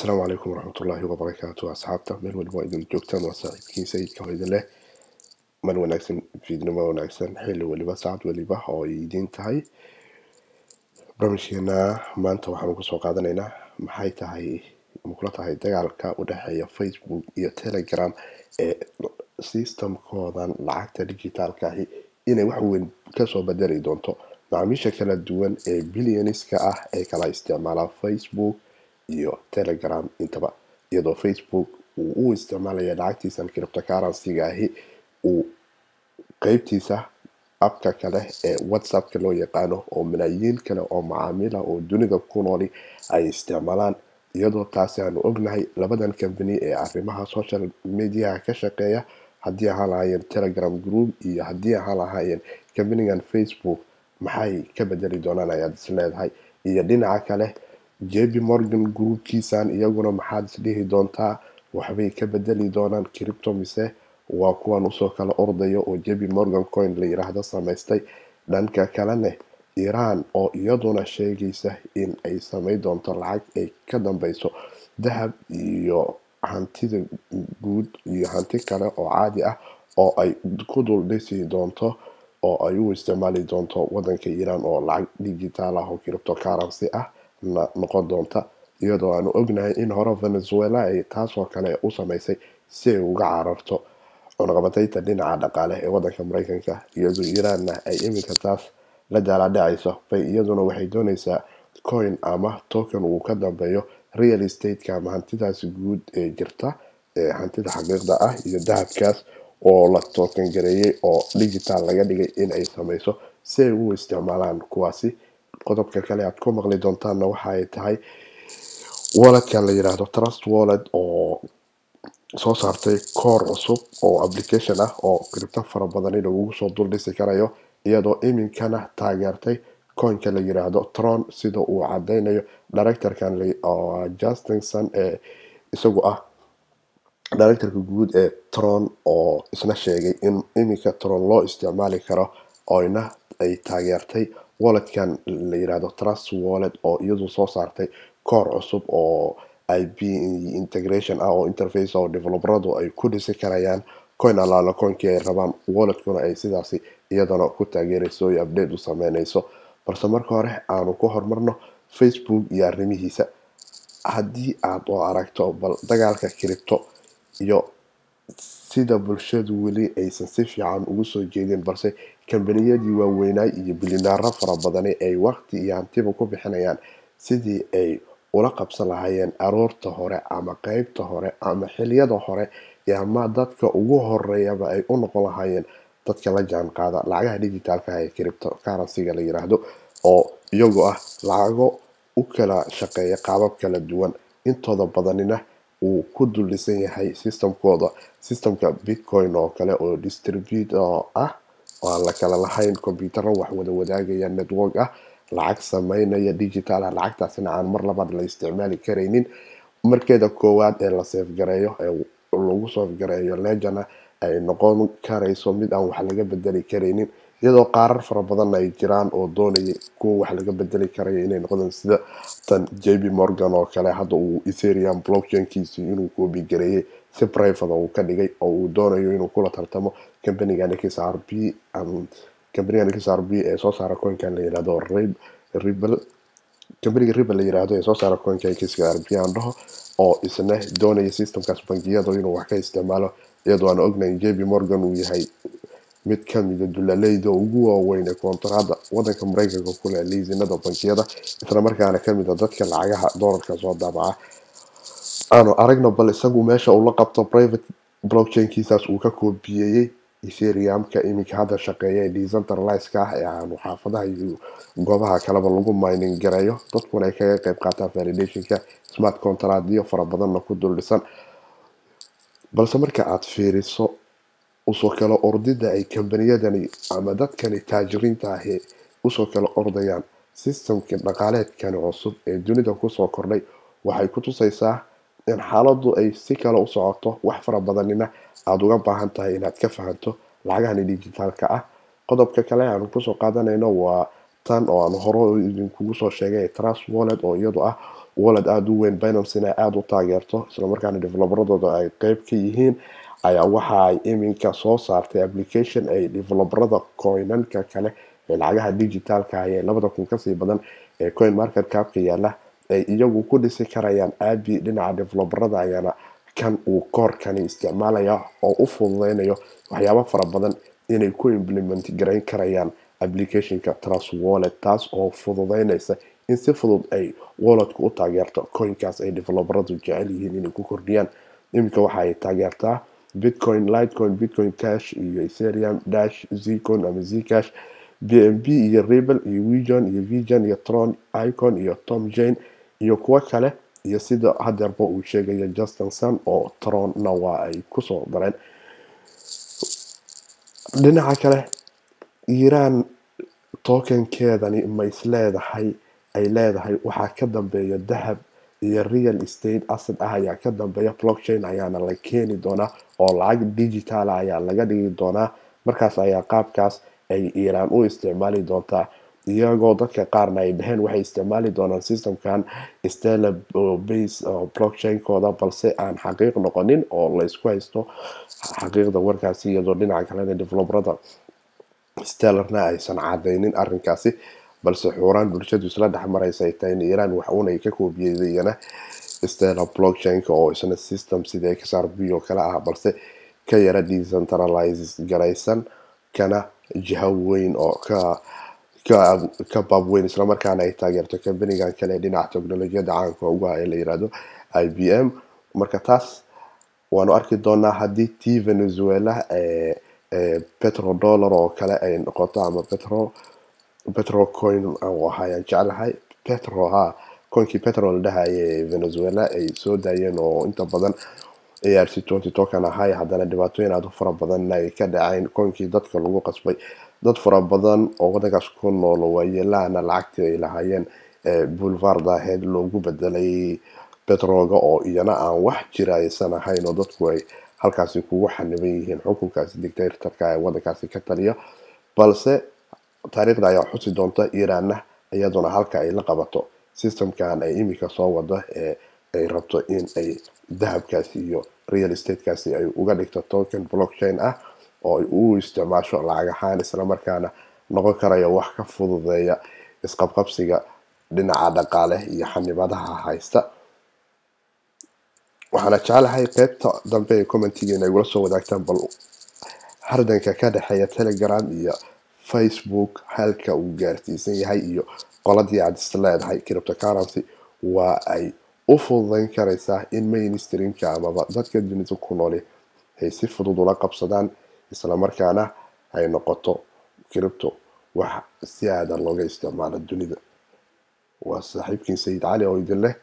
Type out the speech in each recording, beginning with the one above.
السلام عليكم ورحمة الله وبركاته أصحابتا meel walba waa idin joogtaan waa saaxiibkiin sayidka oo idin leh mar wanaagsan fiidnimo wanaagsan xilli waliba saacad waliba oo ay idiin tahay barnaamijkeena maanta waxaanu kusoo qaadanaynaa maxay tahay makula tahay dagaalka u dhexeeya Facebook iyo Telegram ee systemkoodan lacagta dijitaalka ahi inay wax weyn kasoo bedeli doonto macaamiisha kala duwan ee billioniska ah ee kala isticmaala Facebook iyo Telegram intaba iyadoo Facebook uu u isticmaalaya lacagtiisan cryptocurrency-ga ahi uu qaybtiisa abka kale ee WhatsApp-ka loo yaqaano oo malaayiin kale oo macaamiil ah oo dunida ku nooli ay isticmaalaan iyadoo taasi aanu ognahay labadan company ee arrimaha social media ka shaqeeya haddii ahaan lahaayeen Telegram group iyo haddii ahaan lahaayeen company-gan Facebook maxay ka bedeli doonaan ayaad is leedahay iyo dhinaca kale JP Morgan groupkiisan iyaguna maxaad isdhihi doontaa waxbay ka bedeli doonaan crypto mise waa kuwan usoo kala ordayo oo JP Morgan coin la yiraahdo samaystay dhanka kalena Iran oo iyaduna sheegaysa in ay sameyn doonto lacag ay ka dambayso dahab iyo hantida guud iyo hanti kale oo caadi ah oo ay ku dul dhisi doonto oo ay u isticmaali doonto wadanka Iran oo lacag digital ah oo cryptocurrency ah noqon doonta iyadoo aanu ognahay in hore Venezuela ay taasoo kale u samaysay si ay uga cararto cunaqabataynta dhinaca dhaqaale ee wadanka Mareykanka iyadoo Iranna ay iminka taas la daalaa-dhacayso bay iyaduna waxay doonaysaa coin ama token uu ka dambeeyo real estate-ka ama hantidaasi guud ee jirta ee hantida xaqiiqda ah iyo dahabkaas oo la token gareeyay oo digital laga dhigay in ay samayso si ay u isticmaalaan kuwaasi qodobka kale aad ku maqli doontaanna waxa ay tahay walletkan la yiraahdo Trust Wallet oo soo saartay core cusub oo application ah oo crypto fara badan lagu soo dul dhisi karayo iyadoo iminkana taageertay coin-ka la yiraahdo Tron sida uu cadeynayo director-kan Justin Sun ee isagu ah director-ka guud ee Tron oo isna sheegay in iminka Tron loo isticmaali karo oyna ay taageertay walletkan la yiraahdo Trust Wallet oo iyadu soo saartay core cusub oo IP integration ah oo interface oo developeradu ay ku dhisi karayaan coin alaala coin-kii ay rabaan walletkuna ay sidaasi iyadana ku taageerayso iyo update u sameynayso balse marka hore aanu ku hormarno Facebook iyo arrimihiisa haddii aad oo aragto bal dagaalka crypto iyo sida bulshadu weli aysan si fiican ugu soo jeedin balse kambaniyadii waaweynaa iyo bilyaneero fara badan ay waqti iyo hantiba ku bixinayaan sidii ay ula qabsan lahaayeen aroorta hore ama qaybta hore ama xilliyada hore ama dadka ugu horeeyaba ay u noqon lahaayeen dadka la jaan qaada lacagaha digitalka ah ee cryptocurrency-ga la yiraahdo oo iyagoo ah lacago u kala shaqeeya qaabab kala duwan intooda badanina uu ku dulisan yahay systemka Bitcoin oo kale oo distributor ah oo la kala lahayn computer wax wada wadaagaya network ah lacag sameynaya digital ah lacagtaasina aan mar labaad la isticmaali kareynin markeeda koowaad ee la save gareeyo ee lagu save gareeyo ledger ay noqon karayso mid aan wax laga bedeli kareynin iyadoo qaarar fara badan ay jiraan oo doonaya kuwa wax laga bedeli karayo inay noqdaan sida tan JP Morgan oo kale hadda uu Ethereum blockchain-kiisa inuu copy gareeyay si private uu ka dhigay oo uu doonayo inuu kula tartamo company-gan XRP ee soo saara coin-kan la yiraahdo Ripple company-ga Ripple la yiraahdo ee soo saara coin-kan XRP aan dhaho oo isna doonaya systemkaas bangiyada inuu wax ka isticmaalo iyadoo aan ognahay JP Morgan uu yahay mid ka mid ah dulaleyda ugu waaweyn ee koontarada wadanka Mareykanka ku leh liisinada bangiyada isla markaana ka mid ah dadka lacagaha dollarka soo daabaca aanu aragno bal isagu meesha uu la qabto private blockchain-kiisaas uu ka koobiyay Ethereum-ka iminka hadda shaqeeya ee decentralized-ka ah ee aanu xaafadaha iyo goobaha kaleba lagu mining gareeyo dadkuna ay kaga qayb qaataan validation-ka smart contract iyo fara badanna ku dul dhisan balse marka aad fiiriso usoo kala ordida ay kambaniyadani ama dadkani taajiriinta ah usoo kala ordayaan systemka dhaqaaleedkan cusub ee dunida kusoo kordhay waxay ku tusaysaa in xaaladdu ay si kale u socoto wax fara badanina aad uga baahan tahay inaad ka fahanto lacagahan digitalka ah qodobka kale aan kusoo qaadanayno waa tan oo aan hore idinkugu soo sheegay Trust Wallet oo iyadu ah wallet aad u weyn, Binance-na aad u taageerto isla markaana developeradooda ay qayb ka yihiin, ayaa waxa ay iminka soo saartay application ay developerada coinanka kale ee lacagaha digitalka ah ee 2000 kasii badan ee coin market cap-ka yaala ay iyagu ku dhisi karayaan aabi dhinaca developerada ayaana kan uu koorkani isticmaalaya oo u fududeynayo waxyaabo fara badan inay ku implement gareyn karayaan applicationka Trust Wallet, taas oo fududeynaysa in si fudud ay walletku u taageerto coinkaas ay developeradu jecel yihiin inay ku kordhiyaan. iminka waxa ay taageertaa Bitcoin, Litecoin, Bitcoin Cash iyo Ethereum, Dash, Zcoin ama Zcash, BNB iyo Ripple iyo Vision iyo Tron, Icon iyo Tom Jane iyo kuwa kale, iyo sida hadeerba uu sheegayo Justin Sun oo Tron-na waa ay kusoo dareen. dhinaca kale Iran tokenkeedani ma isleedahay ay leedahay waxaa ka dambeeya dahab iyo real estate asset ah ayaa ka dambeeya, blockchain ayaana la keeni doonaa oo lacag digital ayaa laga dhigi doonaa. markaas ayaa qaabkaas ay Iran u isticmaali doontaa, iyagoo dadka qaarna ay dhaheen waxay isticmaali doonaan systemkan Stellar base blockchain-kooda, balse aan xaqiiq noqonin oo la isku haysto xaqiiqda warkaasi, iyadoo dhinaca kalena developerada Stellarna aysan cadeynin arrinkaasi, balse xuraan bulshadu isla dhex maraysa ay tahay in Iran wax uun ay ka koobiyeyna Stellar blockchain-ka oo isna system sida XRP oo kale ah, balse ka yara decentralized garaysan kana jiha weyn oo ka baab weyn, isla markaana ay taageerto kambanigan kale dhinaca teknolojiyada caanka uga ee la yiraahdo IBM. marka taas waanu arki doonaa haddii tii Venezuela petrodollar oo kale ay noqoto ama petrocoin oo hayaan jeclahay coinkii petrol dhahaye Venezuela ay soo daayeen oo inta badan ERC20 token ahay, haddana dhibaatooyin aad u fara badan ay ka dhaceen coinkii dadka lagu qasbay. dad fara badan oo wadankaas ku nool waayeelahana lacagtii ay lahaayeen boulevard aheyd loogu bedelay petroga oo iyana aan wax jira aysan ahayn, oo dadku ay halkaasi kugu xaniban yihiin xukunkaasi dictatorka ee wadankaasi ka taliya. balse taariikhda ayaa xusi doonta Iranna iyaduna halka ay la qabato systemkan ay iminka soo wado ee ay rabto in ay dahabkaasi iyo real estate-kaasi ay uga dhigto token blockchain ah oo ay u isticmaasho lacag ahaan, isla markaana noqon karaya wax ka fududeeya isqabqabsiga dhinaca dhaqaale iyo xanibadaha haysta. waxaana jeclahay qaybta dambe ee commentigeena ay ula soo wadaagtaan bal hardanka ka dhexeeya Telegram iyo Facebook halka uu gaarsiisan yahay, iyo qoladii aad isleedahay cryptocurrency waa ay u fududeyn karaysaa in mainstreamka amaba dadka dunida ku nool ay si fudud ula qabsadaan, isla markaana ay noqoto crypto wax si aadan looga isticmaalo dunida. waa saaxiibkiin Sayid Cali oo idin leh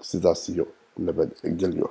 sidaas iyo nabadgelyo.